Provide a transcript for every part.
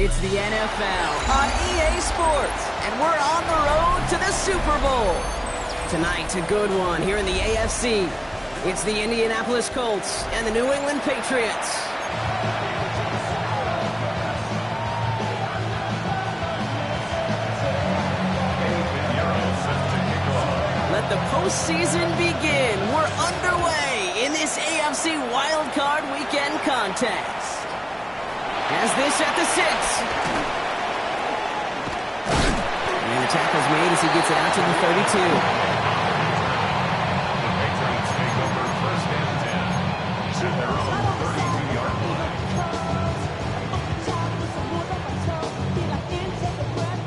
It's the NFL on EA Sports, and we're on the road to the Super Bowl. Tonight's a good one here in the AFC. It's the Indianapolis Colts and the New England Patriots. Let the postseason begin. We're underway in this AFC Wildcard Weekend contest. As this at the 6. And the tackle's made as he gets it out to the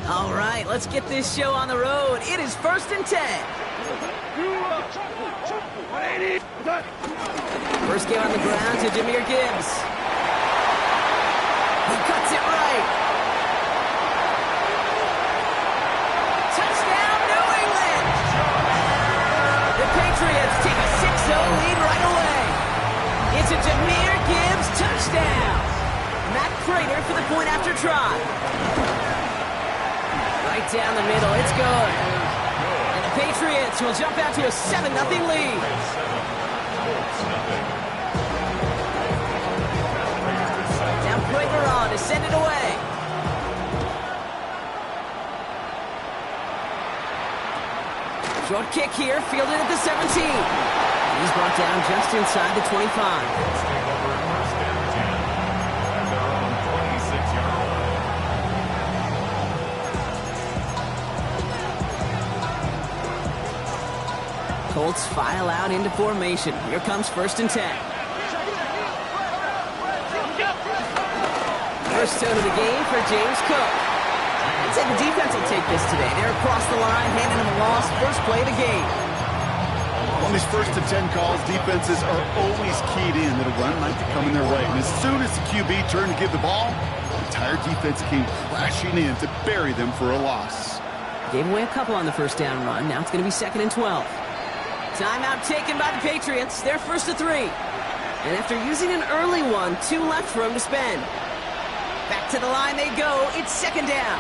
32. All right, let's get this show on the road. It is 1st and 10. First game on the ground to Jahmyr Gibbs. He cuts it right. Touchdown, New England! The Patriots take a 6-0 lead right away. It's a Jahmyr Gibbs touchdown. Matt Prater for the point after try. Right down the middle, it's good. And the Patriots will jump out to a 7-0 lead. Now Prater on to send it away. Short kick here, fielded at the 17. He's brought down just inside the 25. Colts file out into formation. Here comes 1st and 10. First tone of the game for James Cook. I'd say the defense will take this today. They're across the line, handing him a loss. First play of the game. On these 1st and 10 calls, defenses are always keyed in that a run might be coming their way. And as soon as the QB turned to give the ball, the entire defense came crashing in to bury them for a loss. Gave away a couple on the first down run. Now it's going to be 2nd and 12. Timeout taken by the Patriots. They're 1st and 3. And after using an early one, 2 left for him to spend. Back to the line they go. It's 2nd down.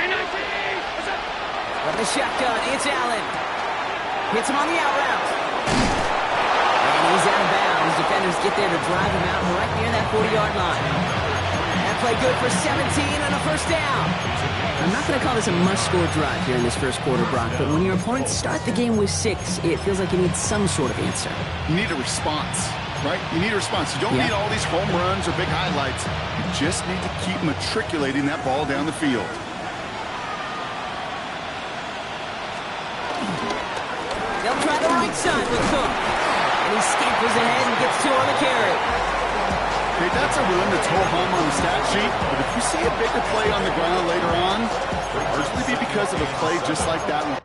From the shotgun, it's Allen. Hits him on the out route. And he's out of bounds. Defenders get there to drive him out right near that 40-yard line. That play good for 17 and a first down. I'm not going to call this a must-score drive here in this first quarter, Brock, but when your opponents start the game with 6, it feels like you need some sort of answer. You need a response, right? You need a response. You don't need all these home runs or big highlights. You just need to keep matriculating that ball down the field. They'll try the right side with Cook. And he scampers ahead and gets 2 on the carry. Okay, that's a run that's ho-hum on the stat sheet, but if you see a bigger play on the ground later on, it'll largely be because of a play just like that one.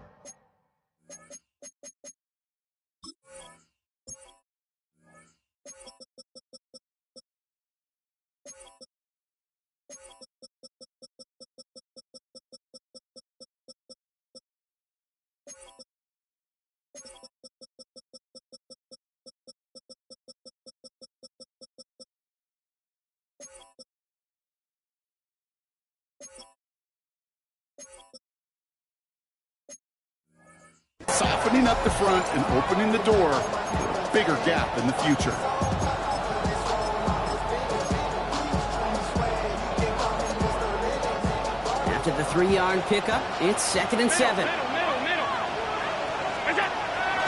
Softening up the front and opening the door, bigger gap in the future. After the 3-yard pickup, it's 2nd and 7.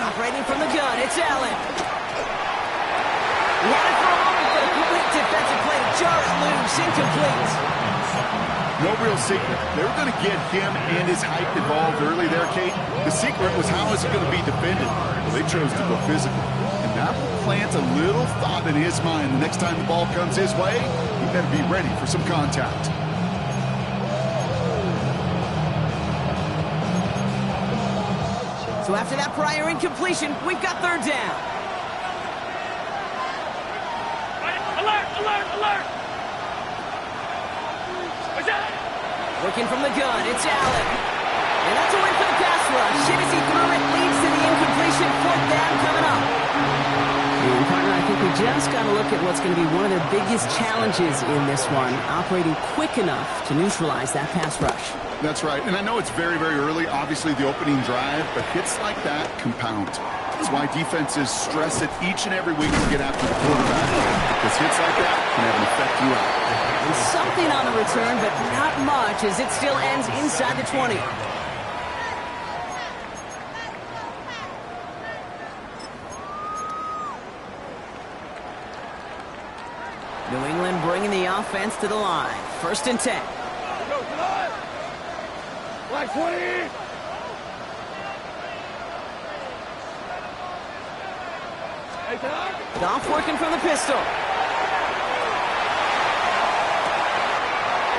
Operating from the gun, it's Allen. He had it for a moment, but a quick defensive play to jar it loose, incomplete. No real secret. They were going to get him and his height involved early there, Kate. The secret was how is it going to be defended? Well, they chose to go physical. And that will plant a little thought in his mind. The next time the ball comes his way, he better be ready for some contact. So after that prior incompletion, we've got 3rd down. Alert! Alert! Alert! Looking from the gun, it's Allen. And that's a win for the pass rush. Shit as he threw it, leads to the incompletion. 4th down coming up. And partner, I think we just got to look at what's going to be one of their biggest challenges in this one, operating quick enough to neutralize that pass rush. That's right, and I know it's very, very early, obviously the opening drive, but hits like that compound. That's why defenses stress it each and every week to get after the quarterback, because hits like that can have an effect throughout. And something on the return, but not much, as it still ends inside the 20. New England bringing the offense to the line. 1st and 10. Like 20. Goff working from the pistol.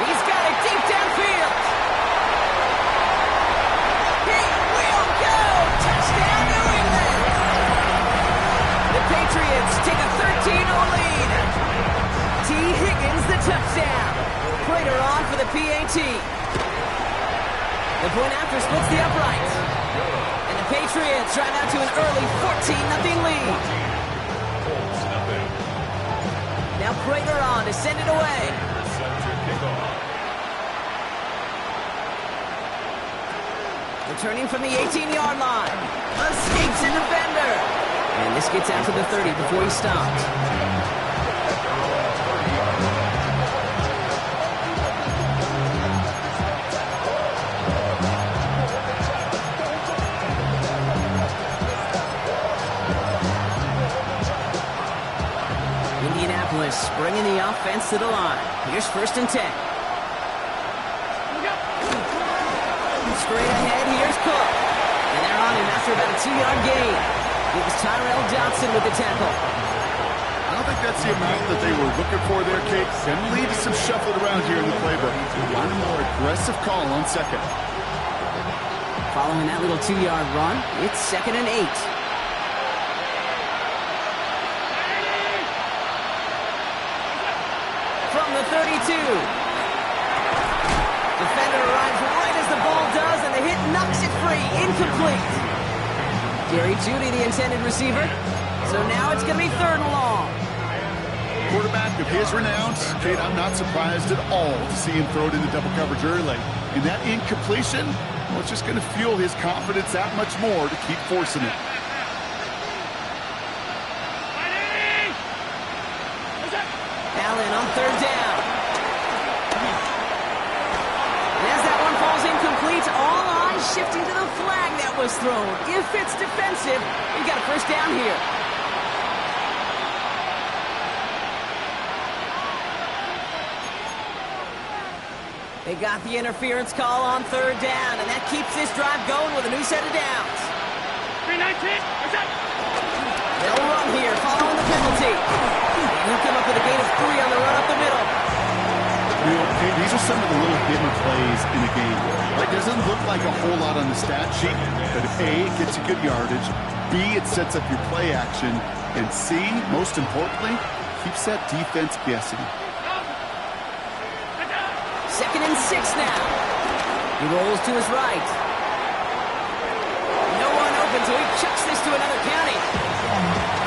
He's got it deep downfield. He will go. Touchdown, New England. The Patriots take a 13-0 lead. T. Higgins the touchdown. Prater on for the PAT. The point after splits the uprights. And the Patriots drive out to an early 14-0 lead. Now Prater on to send it away. Returning from the 18-yard line. Escapes a defender. And this gets out to the 30 before he stops. Bringing the offense to the line. Here's 1st and 10. Straight ahead, here's Cook. And they're on him after about a 2-yard gain. It was Tyrell Johnson with the tackle. I don't think that's the amount that they were looking for there, Kate. Can lead to some shuffling around here in the playbook. Find a more aggressive call on 2nd. Following that little 2-yard run, it's 2nd and 8. From the 32. Defender arrives right as the ball does, and the hit knocks it free. Incomplete. Jerry Jeudy, the intended receiver. So now it's going to be 3rd and long. Quarterback of his renown, Kate, I'm not surprised at all to see him throw it into double coverage early. And that incompletion, well, it's just going to fuel his confidence that much more to keep forcing it. Allen on 3rd down. And as that one falls incomplete, all eyes shifting to the flag that was thrown. If it's defensive, you've got a 1st down here. They got the interference call on 3rd down, and that keeps this drive going with a new set of downs. 319. They'll run here, following the penalty. And he'll come up with a gain of 3 on the run up the middle. You know, Kate, these are some of the little hidden plays in the game. It doesn't look like a whole lot on the stat sheet, but if A, it gets you good yardage, B, it sets up your play action, and C, most importantly, keeps that defense guessing. 2nd and 6 now. He rolls to his right. No one open, so he chucks this to another county.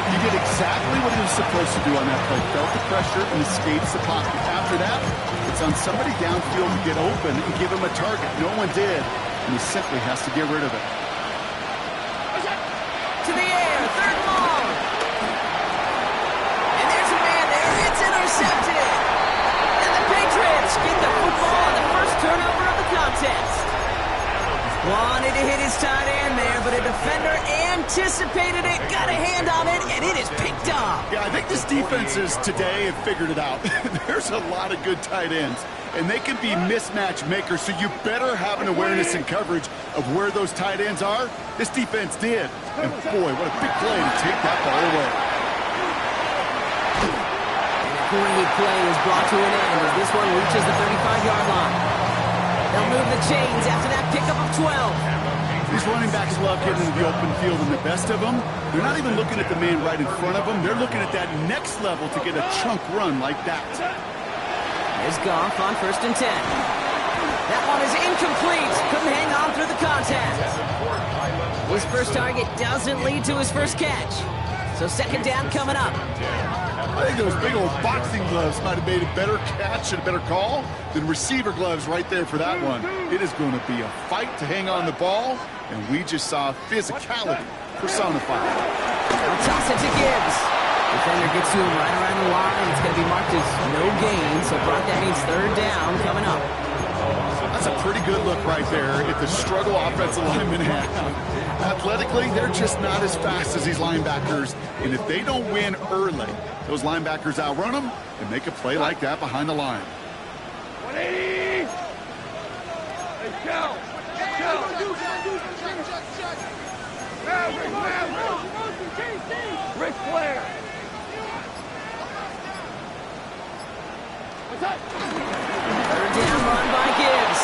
He did exactly what he was supposed to do on that play. Felt the pressure and escapes the pocket. After that, it's on somebody downfield to get open and give him a target. No one did, and he simply has to get rid of it. To the air, 3rd and long. And there's a man there. It's intercepted. And the Patriots get the football on the first turnover of the contest. Wanted to hit his tight end there, but a defender anticipated it, got a hand on it, and it is picked up. Yeah, I think this defenses today have figured it out. There's a lot of good tight ends, and they can be mismatch makers, so you better have an awareness and coverage of where those tight ends are. This defense did. And boy, what a big play to take that ball away. And a great play is brought to an end as this one reaches the 35-yard line. They'll move the chains after that pickup of 12. These running backs love getting into the open field, and the best of them, they're not even looking at the man right in front of them. They're looking at that next level to get a chunk run like that. There's Goff on 1st and 10. That one is incomplete. Couldn't hang on through the contact. His first target doesn't lead to his first catch. So second down coming up. I think those big old boxing gloves might have made a better catch and a better call than receiver gloves right there for that one. It is going to be a fight to hang on the ball, and we just saw physicality personified. They'll toss it to Gibbs. Defender gets to him right around the line. It's going to be marked as no gain, so Brock, that means third down coming up. That's a pretty good look right there at the struggle offensive linemen have. Athletically, they're just not as fast as these linebackers, and if they don't win early, those linebackers outrun them and make a play like that behind the line. 180! Let's go! Ric Flair! What's up? Third down run by Gibbs.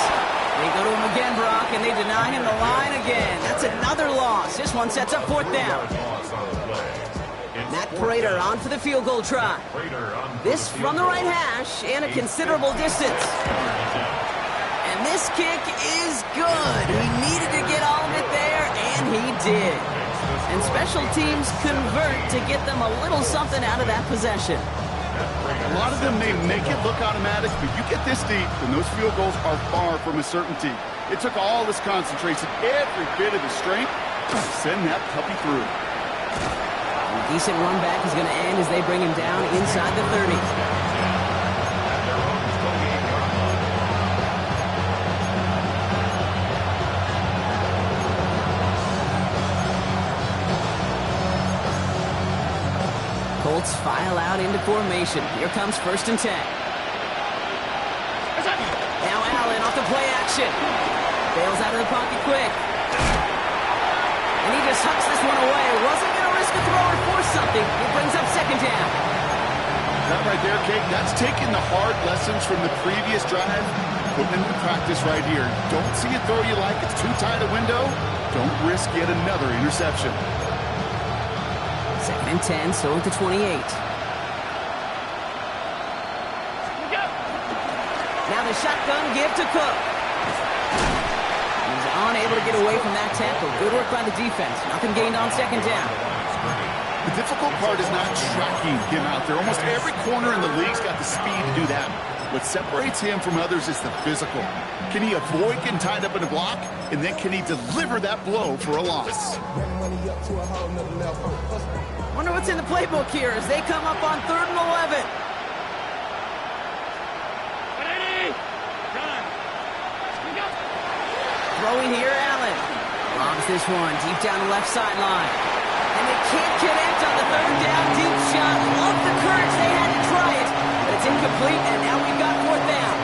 They go to him again, Brock, and they deny him the line again. That's another loss. This one sets up fourth down. Matt Prater on for the field goal try. This from the right hash and a considerable distance. And this kick is good. He needed to get all of it there, and he did. And special teams convert to get them a little something out of that possession. A lot of them may make it look automatic, but you get this deep, and those field goals are far from a certainty. It took all this concentration, every bit of the strength, to send that puppy through. A decent run back is going to end as they bring him down inside the 30. Colts file out into formation. Here comes 1st and 10. Now Allen off the play action. Bails out of the pocket quick. And he just hucks this one away. Wasn't going to risk a throw or force something. It brings up second down. That right there, Kate, that's taking the hard lessons from the previous drive, putting them into practice right here. Don't see a throw you like. It's too tight a window. Don't risk yet another interception. 2nd and 10, so at the 28. Now the shotgun give to Cook. He's unable to get away from that tackle. Good work by the defense. Nothing gained on second down. The difficult part is not tracking him out there. Almost every corner in the league's got the speed to do that. What separates him from others is the physical. Can he avoid getting tied up in a block? And then can he deliver that blow for a loss? Wonder what's in the playbook here as they come up on 3rd and 11. 180! Run! Throwing here, Allen. Lobs this one deep down the left sideline. And they can't connect on the 3rd down deep shot. Love the courage they had to try it. But it's incomplete, and now we've got 4th down.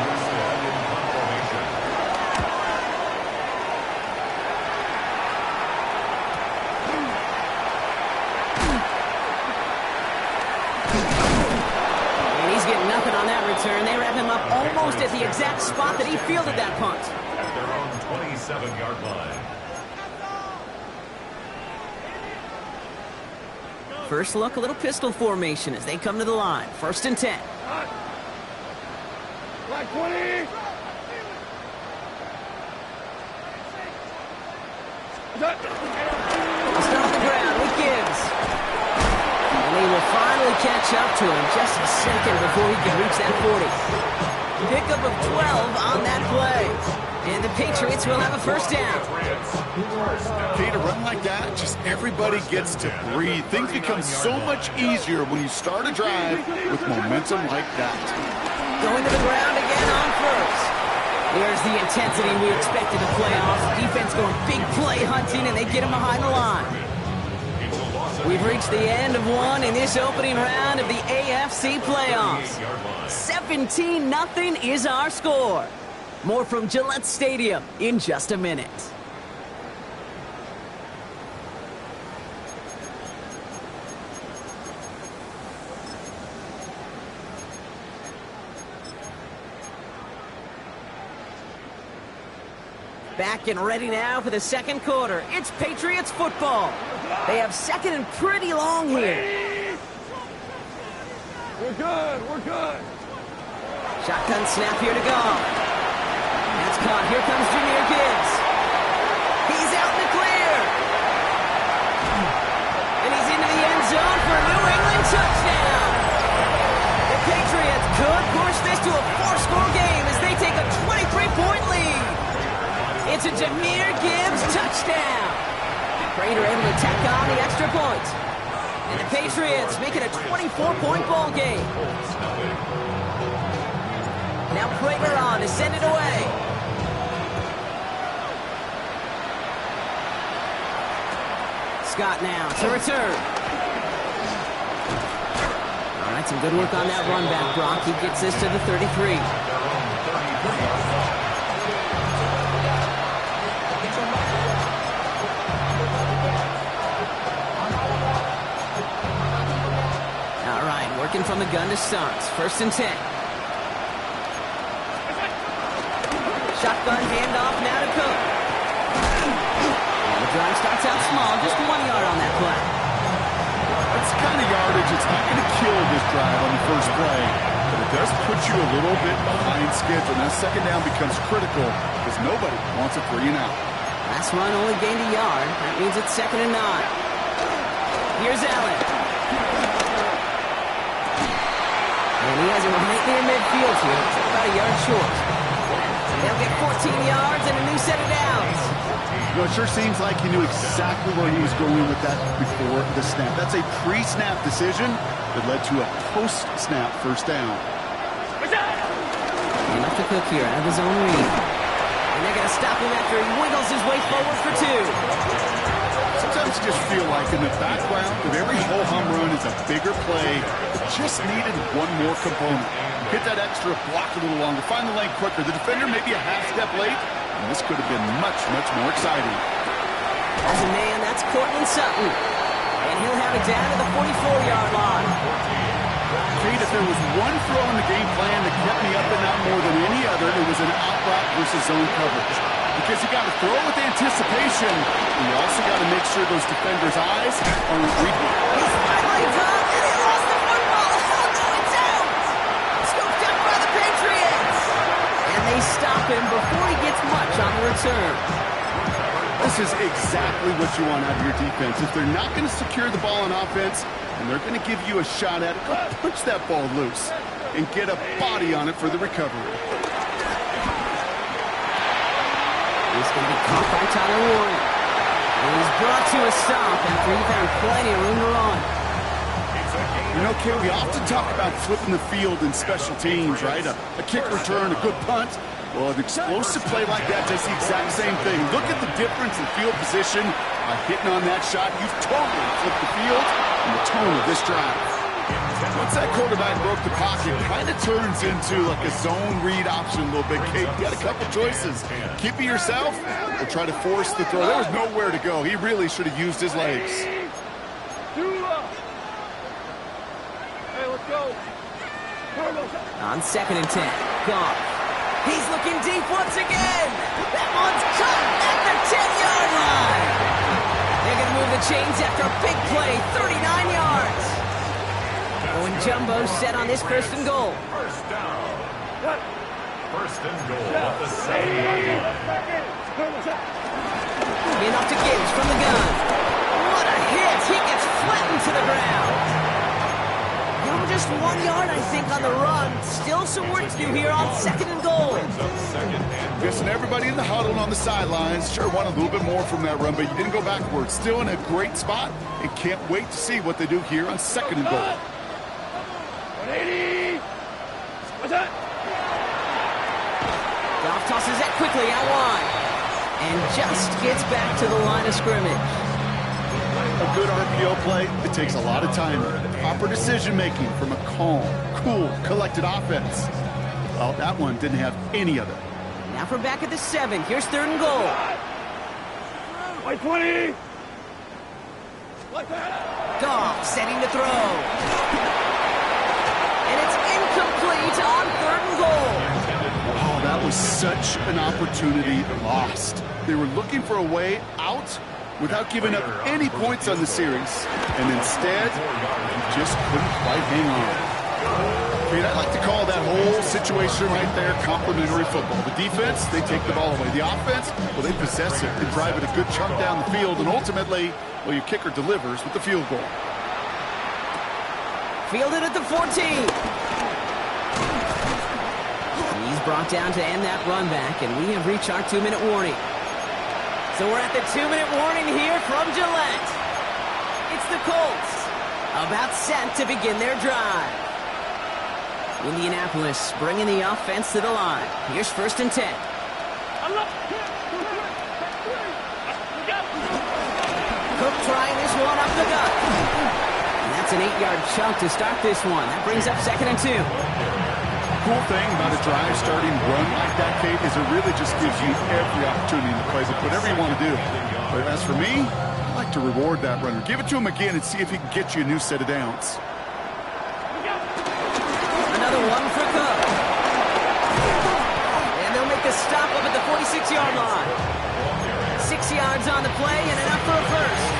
And he's getting nothing on that return. They wrap him up almost at the exact spot that he fielded that punt. At their own 27-yard line. First look, a little pistol formation as they come to the line. 1st and 10. Black 20! Still on the ground with Gibbs. And they will finally catch up to him just a second before he can reach that 40. Pickup of 12 on that play. And the Patriots will have a 1st down. Okay, to run like that, just everybody gets to breathe. Things become so much easier when you start a drive with momentum like that. Going to the ground again on 1st. There's the intensity we expected to playoffs. Defense going big play hunting, and they get him behind the line. We've reached the end of one in this opening round of the AFC playoffs. 17-0 is our score. More from Gillette Stadium in just a minute. Back and ready now for the second quarter. It's Patriots football. They have second and pretty long here. We're good, we're good. Shotgun snap here to go. That's caught. Here comes Jahmyr Gibbs. He's out in the clear. And he's into the end zone push this to a 4-score game as they take a 23-point lead. It's a Jahmyr Gibbs touchdown. Prater able to tack on the extra point. And the Patriots make it a 24-point ball game. Now Prater on to send it away. Scott now to return. All right, some good work on that run back, Brock. He gets this to the 33. All right, working from the gun to start. 1st and 10. Shotgun handoff now to Cook. And the drive starts out small, just 1 yard on that play. That's the kind of yardage. It's not going to kill this drive on the first play, but it does put you a little bit behind schedule. Now, 2nd down becomes critical because nobody wants a 3 and out. Last run only gained a yard. That means it's 2nd and 9. Here's Allen. And he has it right near midfield here. It's about a yard short. They'll get 14 yards and a new set of downs. You know, it sure seems like he knew exactly where he was going with that before the snap. That's a pre-snap decision that led to a post-snap 1st down. Enough to Cook here out of his own read. And they're going to stop him after he wiggles his way forward for 2. Sometimes you just feel like in the background of every ho-hum run is a bigger play that just needed one more component. Hit that extra block a little longer, find the lane quicker. The defender maybe a half step late, and this could have been much, much more exciting. As a man, that's Cortland Sutton. And he'll have it down to the 44-yard line. Pete, if there was one throw in the game plan that kept me up and out more than any other, it was an out route versus zone coverage. Because you got to throw with anticipation, and you also got to make sure those defenders' eyes aren't reading. He's finally done, and he lost the football. Oh, no, it's out. Scooped up by the Patriots. And they stop him before he gets much on the return. This is exactly what you want out of your defense. If they're not going to secure the ball on offense, and they're going to give you a shot at it, go punch that ball loose and get a body on it for the recovery. He's going to be caught by Tyler Warren. And he's brought to a stop after he found plenty of room to run. You know, Kay, we often talk about flipping the field in special teams, right? A kick return, a good punt. Well, an explosive play like that does the exact same thing. Look at the difference in field position by hitting on that shot. You've totally flipped the field and the tone of this drive. Once that quarterback broke the pocket, it kind of turns into like a zone read option a little bit, Kate. You got a couple choices. Keep it yourself or try to force the throw. There was nowhere to go. He really should have used his legs. Hey, let's go. On 2nd and 10, Goff. He's looking deep once again. That one's caught at the 10-yard line. They're going to move the chains after a big play, 39 yards. Going jumbo set on this 1st and goal. First down. 1st and goal at the 7-yard line. Enough to Gibbs from the gun. What a hit. He gets flattened to the ground. Just 1 yard, I think, on the run. Still some work to do here on 2nd and goal. Guessing everybody in the huddle and on the sidelines sure want a little bit more from that run, but you didn't go backwards. Still in a great spot and can't wait to see what they do here on 2nd and goal. 180. What's that? Goff tosses that quickly out wide. And just gets back to the line of scrimmage. A good RPO play, it takes a lot of time. Proper decision-making from a calm, cool, collected offense. Well, that one didn't have any of it. Now from back at the 7. Here's 3rd and goal. White 20. Goff setting to throw. And it's incomplete on 3rd and goal. Oh, that was such an opportunity lost. They were looking for a way out without giving up any points on the series. And instead, just couldn't quite hang on. I mean, I like to call that whole situation right there complementary football. The defense, they take the ball away. The offense, well, they possess it. They drive it a good chunk down the field. And ultimately, well, your kicker delivers with the field goal. Fielded at the 14. brought down to end that run back, and we have reached our 2-minute warning. So we're at the 2-minute warning here from Gillette. It's the Colts, about set to begin their drive. Indianapolis bringing the offense to the line. Here's 1st and 10. Cook trying this one up the gut. And that's an 8-yard chunk to start this one. That brings up 2nd and 2. Cool thing about a drive starting run like that, Kate, is it really just gives you every opportunity to play with whatever you want to do. But as for me, I like to reward that runner. Give it to him again and see if he can get you a new set of downs. Another one for Cook. And they'll make a stop up at the 46-yard line. 6 yards on the play and enough for a first.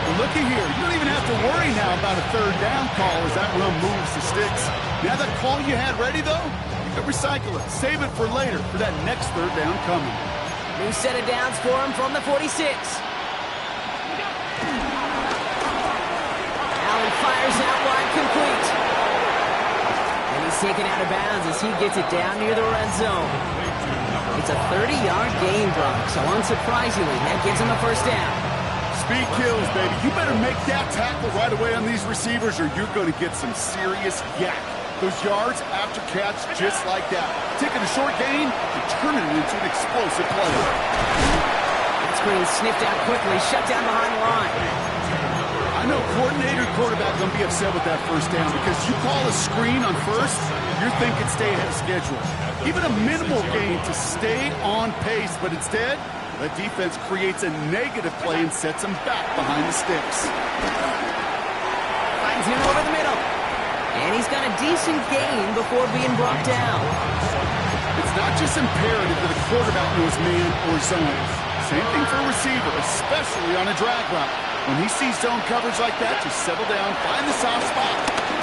Well, looky here. You don't even have to worry now about a 3rd down call as that run moves the sticks. Now that call you had ready, though, you can recycle it. Save it for later for that next 3rd down coming. New set of downs for him from the 46. Allen fires out wide, complete. And he's taken out of bounds as he gets it down near the red zone. It's a 30-yard gain, Brock, so unsurprisingly, that gives him a 1st down. Speed kills, baby. You better make that tackle right away on these receivers or you're going to get some serious yak. Those yards after catch just like that. Taking a short gain and turning it into an explosive play. That screen sniffed out quickly, shut down behind the line. I know coordinator quarterback going to be upset with that 1st down because you call a screen on 1st, you're thinking stay ahead of schedule. Even a minimal gain to stay on pace, but instead, the defense creates a negative play and sets them back behind the sticks. Finds him over the middle. And he's got a decent gain before being brought down. It's not just imperative that a quarterback knows man or zone. Same thing for a receiver, especially on a drag route. When he sees zone coverage like that, just settle down, find the soft spot,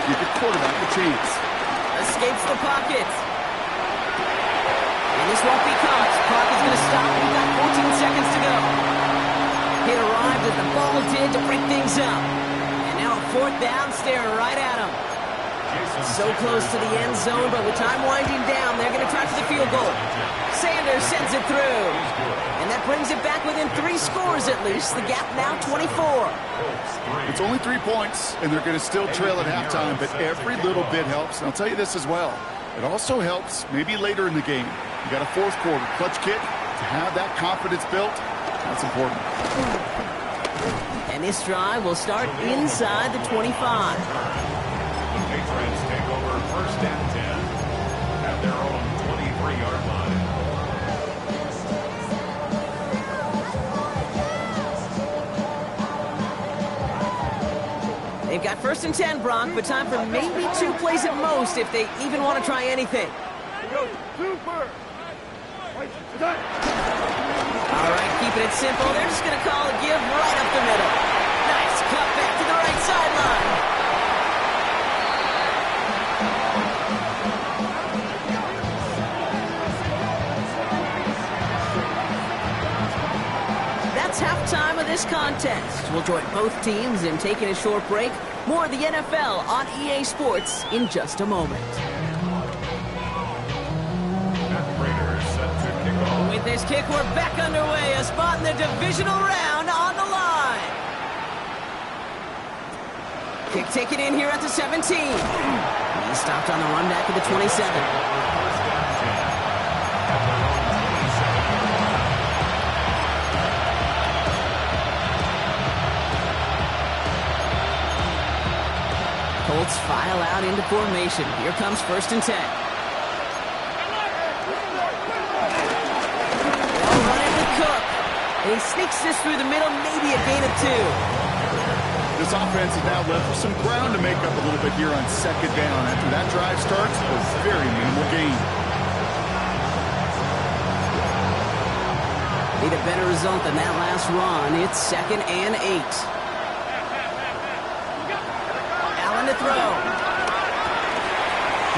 give your quarterback a chance. Escapes the pocket. And this won't be caught. Clock is going to stop. We've got 14 seconds to go. It arrived as the ball did to break things up. And now a 4th down staring right at him. So close to the end zone, but with time winding down, they're going to try for the field goal. Sanders sends it through. And that brings it back within 3 scores at least. The gap now 24. It's only 3 points, and they're going to still trail at halftime, but every little bit helps. And I'll tell you this as well. It also helps maybe later in the game. You got a 4th quarter clutch kick to have that confidence built. That's important. And this drive will start inside the 25. The Patriots take over 1st and 10 at their own 23-yard line. They've got 1st and 10, Brock, but time for maybe 2 plays at most if they even want to try anything. All right, keeping it simple. They're just going to call a give right up the middle. Nice cut back to the right sideline. That's halftime of this contest. We'll join both teams in taking a short break. More of the NFL on EA Sports in just a moment. With this kick, we're back underway. A spot in the divisional round on the line. Kick taken in here at the 17. He stopped on the run back at the 27. Colts file out into formation. Here comes 1st and 10. They'll run it with Cook. And he sneaks this through the middle, maybe a gain of 2. This offense is now left with some ground to make up a little bit here on 2nd down. After that drive starts, a very minimal gain. Need a better result than that last run. It's 2nd and 8. Allen to throw.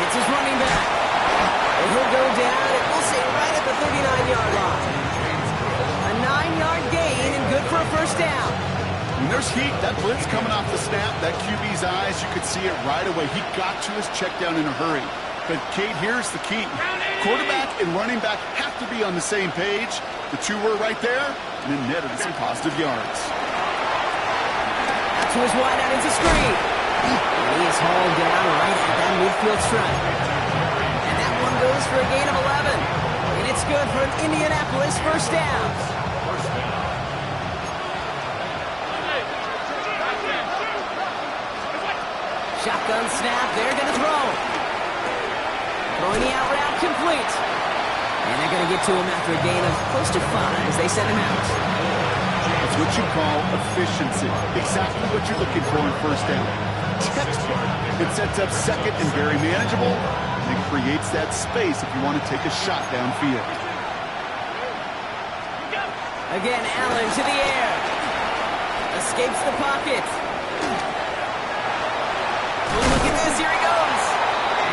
Hits his running back. And he'll go down, and we'll say right at the 39-yard line. A 9-yard gain and good for a 1st down. When there's heat, that blitz coming off the snap, that QB's eyes, you could see it right away. He got to his check down in a hurry. But, Kate, here's the key. quarterback and running back have to be on the same page. The two were right there, and then netted some positive yards. Out to his wide out, it's a screen. And he is hauled down right at that midfield stripe. And that one goes for a gain of 11. And it's good for an Indianapolis first down. Shotgun snap, they're going to throw. Throwing the out route complete. And they're going to get to him after a gain of close to 5 as they send him out. That's what you call efficiency. Exactly what you're looking for in first down. Textbook. It sets up second and very manageable, and it creates that space if you want to take a shot downfield. Again, Allen to the air. Escapes the pocket. Ooh, look at this, here he goes.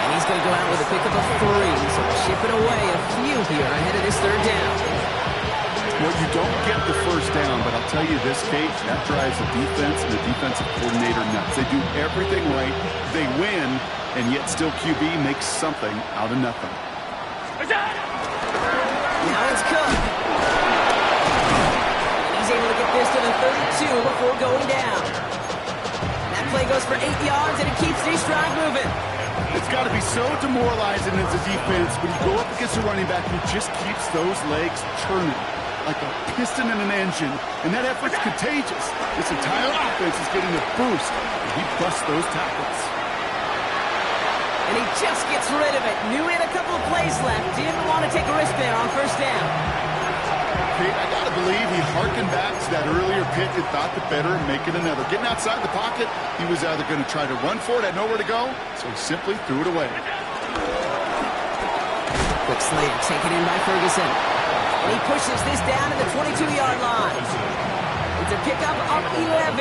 And he's going to go out with a pickup of 3, so chipping away a few here ahead of this third down. Well, you don't get the first down, but I'll tell you this, Kate, that drives the defense and the defensive coordinator nuts. They do everything right, they win, and yet still QB makes something out of nothing. Now it's Cook. And he's able to get this to the 32 before going down. That play goes for 8 yards, and it keeps the stride moving. It's got to be so demoralizing as a defense when you go up against a running back who just keeps those legs churning like a piston in an engine, and that effort's contagious. This entire offense is getting a boost, and he busts those tackles. And he just gets rid of it. Knew he had a couple of plays left. Didn't want to take a risk there on first down. Kate, I got to believe he harkened back to that earlier pick and thought the better and make it another. Getting outside the pocket, he was either going to try to run for it, had nowhere to go, so he simply threw it away. Quick slant taken in by Ferguson. And he pushes this down to the 22-yard line. It's a pickup of 11.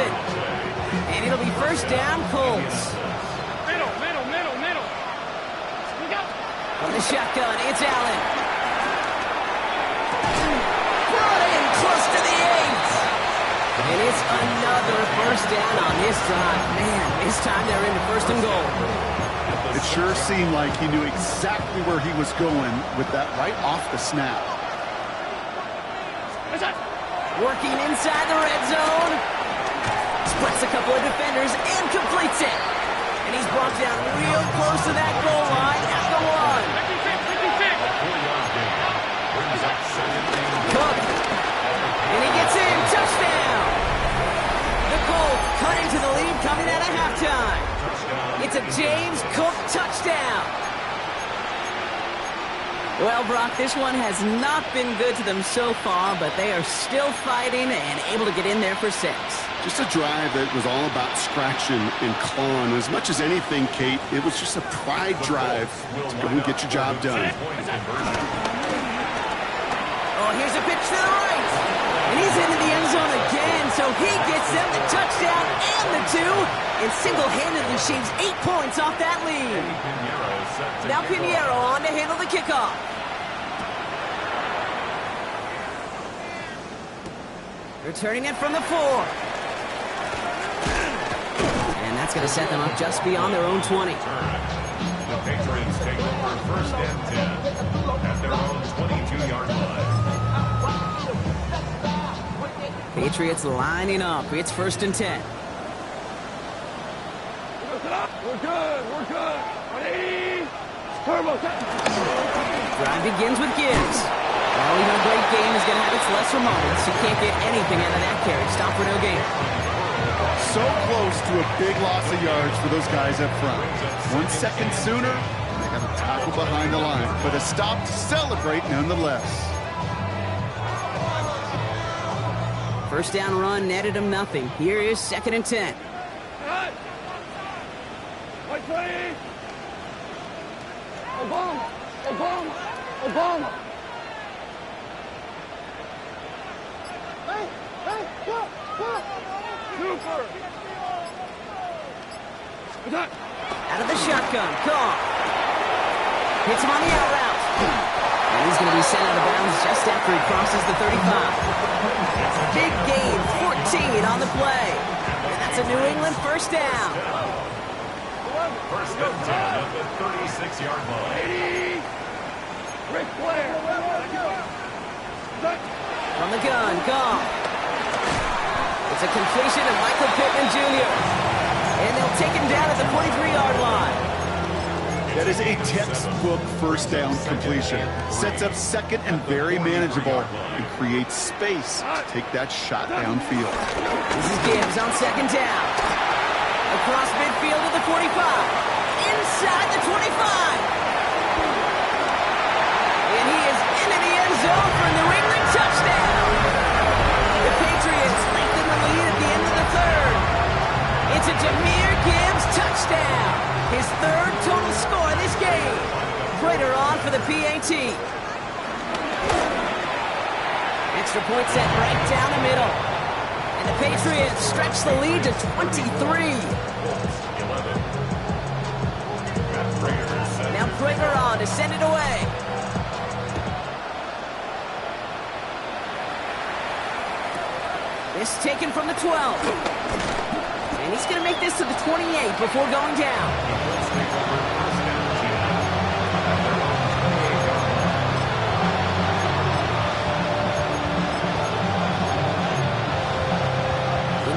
And it'll be first down, Colts. Middle. On the shotgun, it's Allen. Brought in close to the 8. And it's another first down on this drive. Man, this time they're into first and goal. It sure seemed like he knew exactly where he was going with that right off the snap. Working inside the red zone. Splits a couple of defenders and completes it. And he's brought down real close to that goal line at the 1. Cook. And he gets in. Touchdown. The Colts cut into the lead coming out of halftime. It's a James Cook touchdown. Well, Brock, this one has not been good to them so far, but they are still fighting and able to get in there for 6. Just a drive that was all about scratching and clawing. As much as anything, Kate, it was just a pride drive to go and get your job done. Oh, here's a pitch to the right. And he's into the end zone again, so he gets them the touchdown and the 2, and single-handedly shaves 8 points off that lead. Now Pinheiro on to handle the kickoff. Returning it from the 4. And that's going to set them up just beyond their own 20. The Patriots take over first and 10 at their own 22-yard line. Patriots lining up. It's first and 10. We're good. Turbo. Drive begins with Gibbs. Well, even a great game is going to have its lesser moments. You can't get anything out of that carry. Stop for no gain. So close to a big loss of yards for those guys up front. 1 second sooner, and they got a tackle behind the line. But a stop to celebrate nonetheless. First down run netted him nothing. Here is second and 10. White 20. Obama. Super. Out of the shotgun. Cook. Hits him on the out route. And he's going to be sent out of bounds just after he crosses the 35. Big gain, 14 on the play. And that's a New England first down. First and 10 at the 36-yard line. From the gun, Goff. It's a completion of Michael Pittman Jr. And they'll take him down at the 43-yard line. That is a textbook first down completion. Sets up second and very manageable and creates space to take that shot downfield. This is Gibbs on second down. Across midfield to the 45. Inside the 25. And he is into the end zone for a New England touchdown. The Patriots lengthen the lead at the end of the third. It's a Jahmyr Gibbs touchdown. His third total score this game. Prater on for the PAT. Extra point set right down the middle. And the Patriots stretch the lead to 23. Now Prater on to send it away. This taken from the 12. And he's going to make this to the 28 before going down.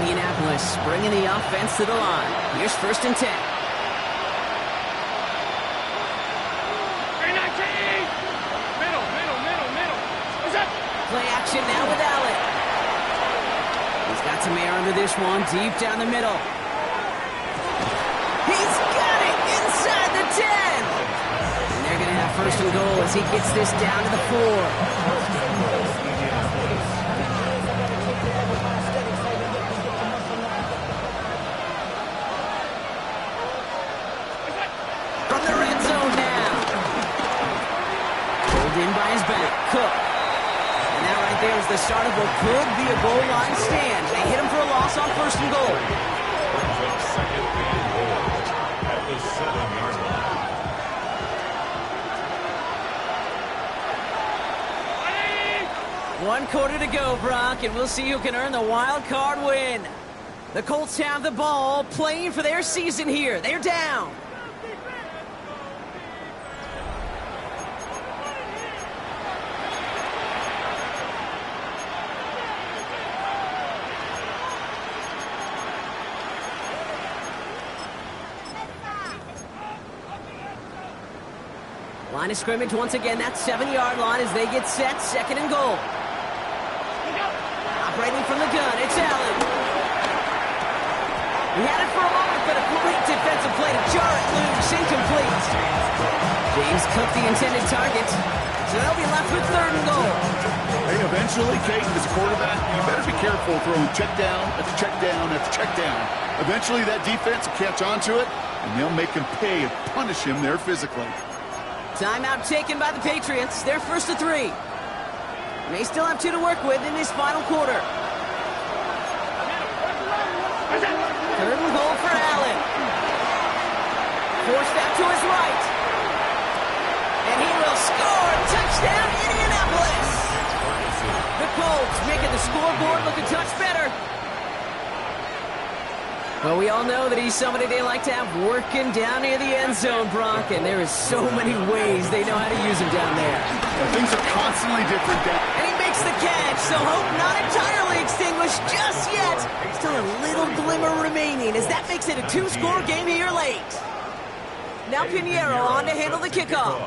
Indianapolis bringing the offense to the line. Here's 1st and 10. Play action now with Allen. He's got some air under this one, deep down the middle. He's got it inside the 10. And they're going to have 1st and goal as he gets this down to the 4. From the red zone now. Pulled in by his back, Cook. And that right there is the start of what could be a goal line stand. They hit him for a loss on 1st and goal. Second and goal at the 7-yard line. 1 quarter to go, Brock, and we'll see who can earn the wild card win. The Colts have the ball, playing for their season here. They're down. Line of scrimmage once again, that 7-yard line as they get set, 2nd and goal. Operating from the gun, it's Allen. He had it for a moment, but a great defensive play to jar it loose, incomplete. James Cook the intended target, so they'll be left with 3rd and goal. Hey, eventually, Kate, as a quarterback, you better be careful throwing check down after check down after check down. Eventually, that defense will catch on to it, and they'll make him pay and punish him there physically. Timeout taken by the Patriots. They're 1st to 3. They still have 2 to work with in this final quarter. 3rd and goal for Allen. Forced out to his right. And he will score. Touchdown, Indianapolis. The Colts making the scoreboard look a touch better. Well, we all know that he's somebody they like to have working down near the end zone, Brock, and there is so many ways they know how to use him down there. Yeah, things are constantly different down. And he makes the catch, so hope not entirely extinguished just yet. Still a little glimmer remaining as that makes it a 2-score game here late. Now Pinheiro on to handle the kickoff.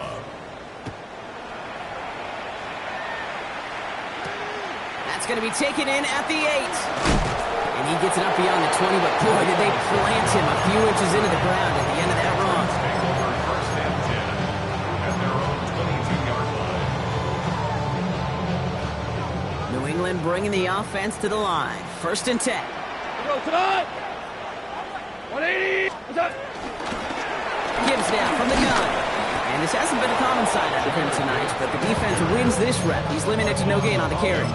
That's going to be taken in at the 8. And he gets it up beyond the 20, but boy, did they plant him a few inches into the ground at the end of that run. First and 10 at their own 22-yard line. New England bringing the offense to the line. 1st and 10. Go tonight. 180. Gibbs now from the gun. And this hasn't been a common sight out of him tonight, but the defense wins this rep. He's limited to no gain on the carry.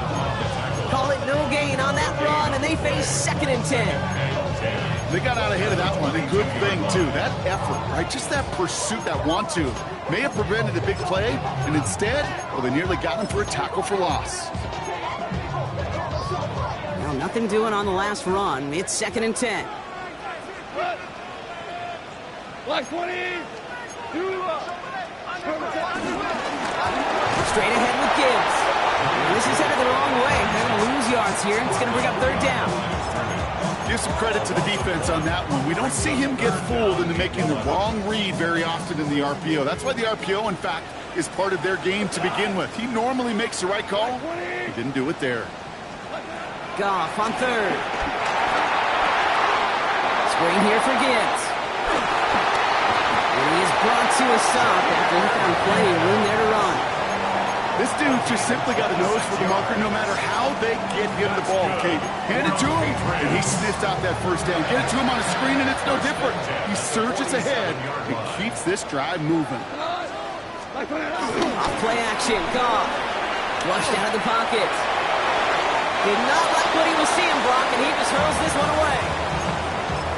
Call it no gain on that run, and they face 2nd and 10. They got out ahead of that one. A good thing, too. That effort, right? Just that pursuit, that want-to, may have prevented a big play, and instead, well, they nearly got him for a tackle for loss. Well, nothing doing on the last run. It's 2nd and 10. Black 20. Straight ahead with Gibbs. And this is yards here. It's going to bring up third down. Give some credit to the defense on that one. We don't see him get fooled into making the wrong read very often in the RPO. That's why the RPO, in fact, is part of their game to begin with. He normally makes the right call. He didn't do it there. Goff on third. Screen here for Gibbs. And he is brought to a stop after he found plenty of room there to run. This dude just simply got a nose for the marker no matter how they get him the ball, Kate. Hand it to him, and he sniffs out that first down. Get it to him on a screen, and it's no different. He surges ahead and keeps this drive moving. Off play action, Goff. Flushed out of the pocket. Did not like what he was seeing, Brock, and he just hurls this one away.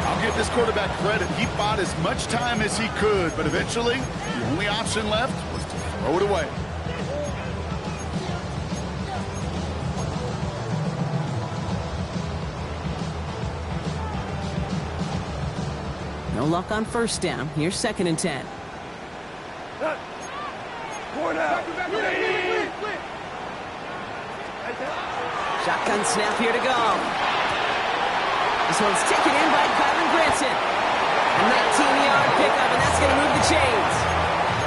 I'll give this quarterback credit. He bought as much time as he could, but eventually, the only option left was to throw it away. No luck on first down. Here's 2nd and 10. Shotgun snap here to go. This one's taken in by Kyron Granson. A 19-yard pickup, and that's going to move the chains.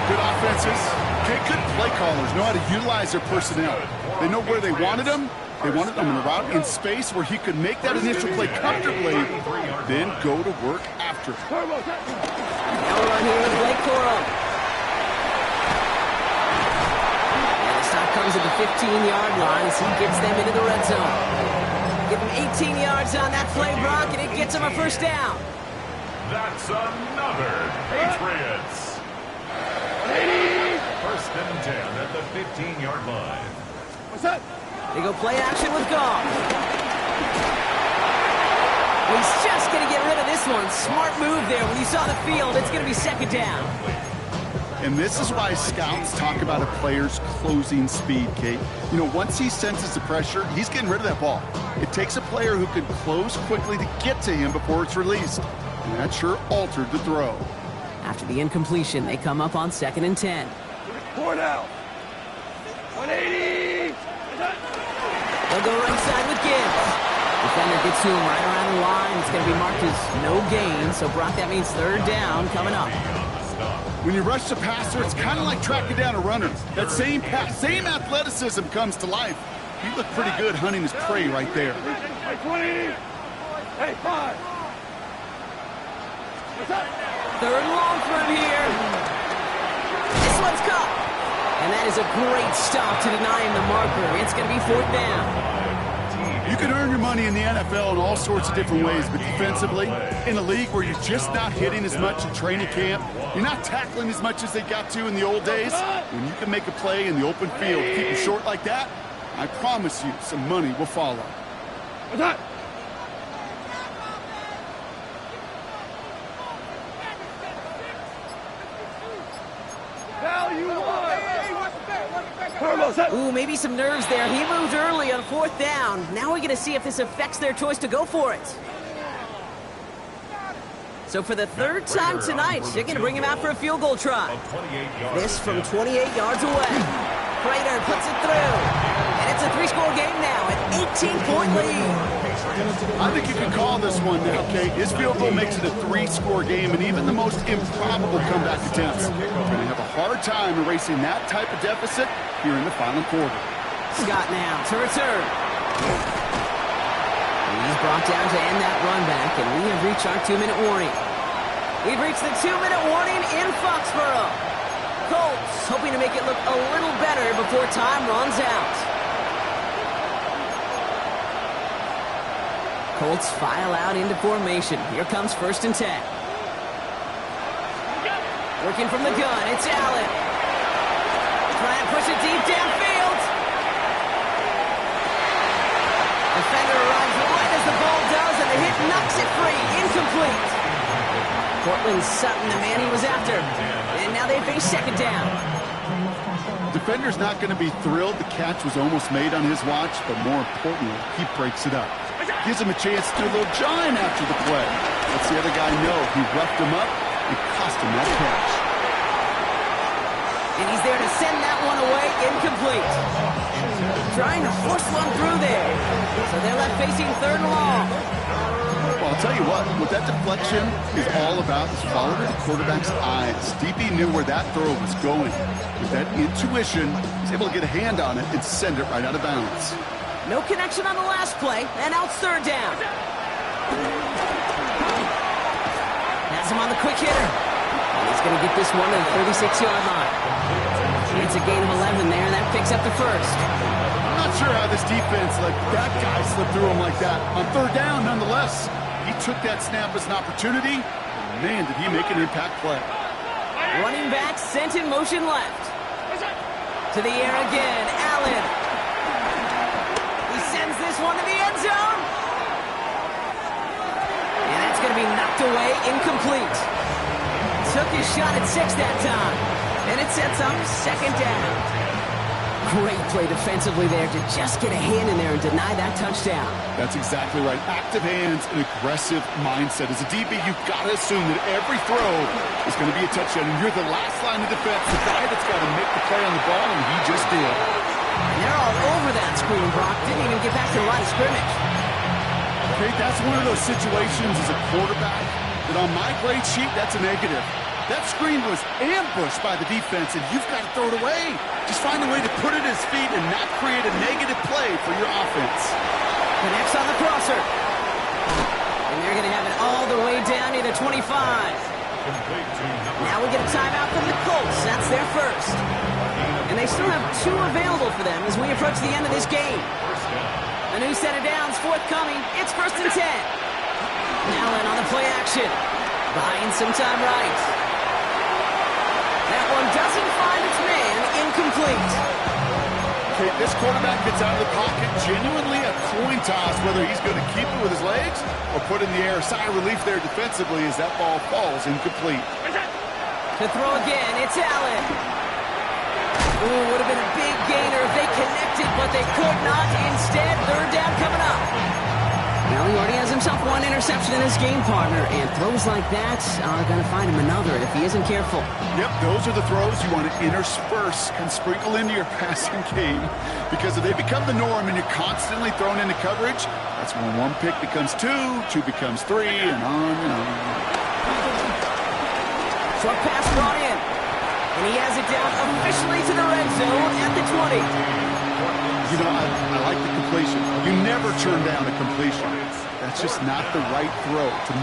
Good offenses. Okay, good play callers know how to utilize their personnel. They know where they wanted them. They wanted them in a route in space where he could make that initial play comfortably, then go to work after. Now we're on here with Blake Corum. And the stop comes at the 15-yard line as he gets them into the red zone. Give him 18 yards on that play, Brock, and it gets him a first down. That's another Patriots. 1st and 10 at the 15-yard line. What's that? They go play action with Goff. He's just going to get rid of this one. Smart move there. When you saw the field, it's going to be 2nd down. And this is why scouts talk about a player's closing speed, Kate. You know, once he senses the pressure, he's getting rid of that ball. It takes a player who can close quickly to get to him before it's released. And that sure altered the throw. After the incompletion, they come up on 2nd and 10. 4 now. 180. They'll go right side with Gibbs. Defender gets to him right around the line. It's going to be marked as no gain. So, Brock, that means 3rd down coming up. When you rush the passer, it's kind of like tracking down a runner. That same athleticism comes to life. He looked pretty good hunting his prey right there. Hey, 20. Hey, 5. What's that? 3rd and long for him here. This one's caught. And that is a great stop to deny him the marker. It's going to be 4th down. You can earn your money in the NFL in all sorts of different ways, but defensively, in a league where you're just not hitting as much in training camp, you're not tackling as much as they got to in the old days, when you can make a play in the open field, keep it short like that, I promise you some money will follow. What's that? Ooh, maybe some nerves there. He moved early on 4th down. Now we're going to see if this affects their choice to go for it. So for the 3rd time tonight, they're going to bring him out for a field goal try. This from 28 yards away. Prater puts it through. And it's a 3-score game now, an 18-point lead. I think you can call this one now, Kate. His field goal makes it a 3-score game, and even the most improbable comeback attempts are going to have a hard time erasing that type of deficit here in the final quarter. Scott now to return. He's brought down to end that run back, and we have reached our 2-minute warning. We've reached the 2-minute warning in Foxborough. Colts hoping to make it look a little better before time runs out. Colts file out into formation. Here comes 1st and 10. Working from the gun, it's Allen. Try and push it deep downfield. Defender arrives right as the ball does, and the hit knocks it free. Incomplete. Cortland Sutton, the man he was after. And now they face 2nd down. Defender's not going to be thrilled the catch was almost made on his watch, but more importantly, he breaks it up. Gives him a chance to do a little jawing after the play. Lets the other guy know he roughed him up and cost him that catch. And he's there to send that one away, incomplete. trying to force one through there. So they're left facing 3rd and long. Well, I'll tell you what that deflection is all about is following the quarterback's eyes. DB knew where that throw was going. With that intuition, he's able to get a hand on it and send it right out of bounds. No connection on the last play, and out 3rd down. Has him on the quick hitter. And he's going to get this one to the 36-yard line. It's a gain of 11 there, and that picks up the 1st. I'm not sure how this defense let that guy slip through him like that. On 3rd down, nonetheless, he took that snap as an opportunity. Man, did he make an impact play. Running back sent in motion left. To the air again, Allen. He sends this one to the end zone. And that's going to be knocked away, incomplete. Took his shot at 6 that time. And it sets up 2nd down. Great play defensively there to just get a hand in there and deny that touchdown. That's exactly right. Active hands and aggressive mindset. As a DB, you've got to assume that every throw is going to be a touchdown. And you're the last line of defense, the guy that's got to make the play on the ball, and he just did. And they're all over that screen, Brock. Didn't even get back to the line of scrimmage. Okay, that's one of those situations as a quarterback that on my grade sheet, that's a negative. That screen was ambushed by the defense, and you've got to throw it away. Just find a way to put it at his feet and not create a negative play for your offense. Connects on the crosser. And they're going to have it all the way down near the 25. Now we get a timeout from the Colts. That's their 1st. And they still have 2 available for them as we approach the end of this game. A new set of downs forthcoming. It's 1st and 10. Allen on the play action. Buying some time right. That one doesn't find its man, incomplete. Okay, this quarterback gets out of the pocket, genuinely a coin toss, whether he's going to keep it with his legs or put in the air. Sigh of relief there defensively as that ball falls incomplete. To throw again, it's Allen. Ooh, would have been a big gainer if they connected, but they could not. Instead, 3rd down coming up. Well, he already has himself 1 interception in his game, partner, and throws like that are going to find him another if he isn't careful. Yep, those are the throws you want to intersperse and sprinkle into your passing game, because if they become the norm and you're constantly thrown into coverage, that's when 1 pick becomes 2, 2 becomes 3, and on and on. Short pass brought in, and he has it down officially to the red zone at the 20. You know, I like the completion. You never turn down a completion. That's just not the right throw to make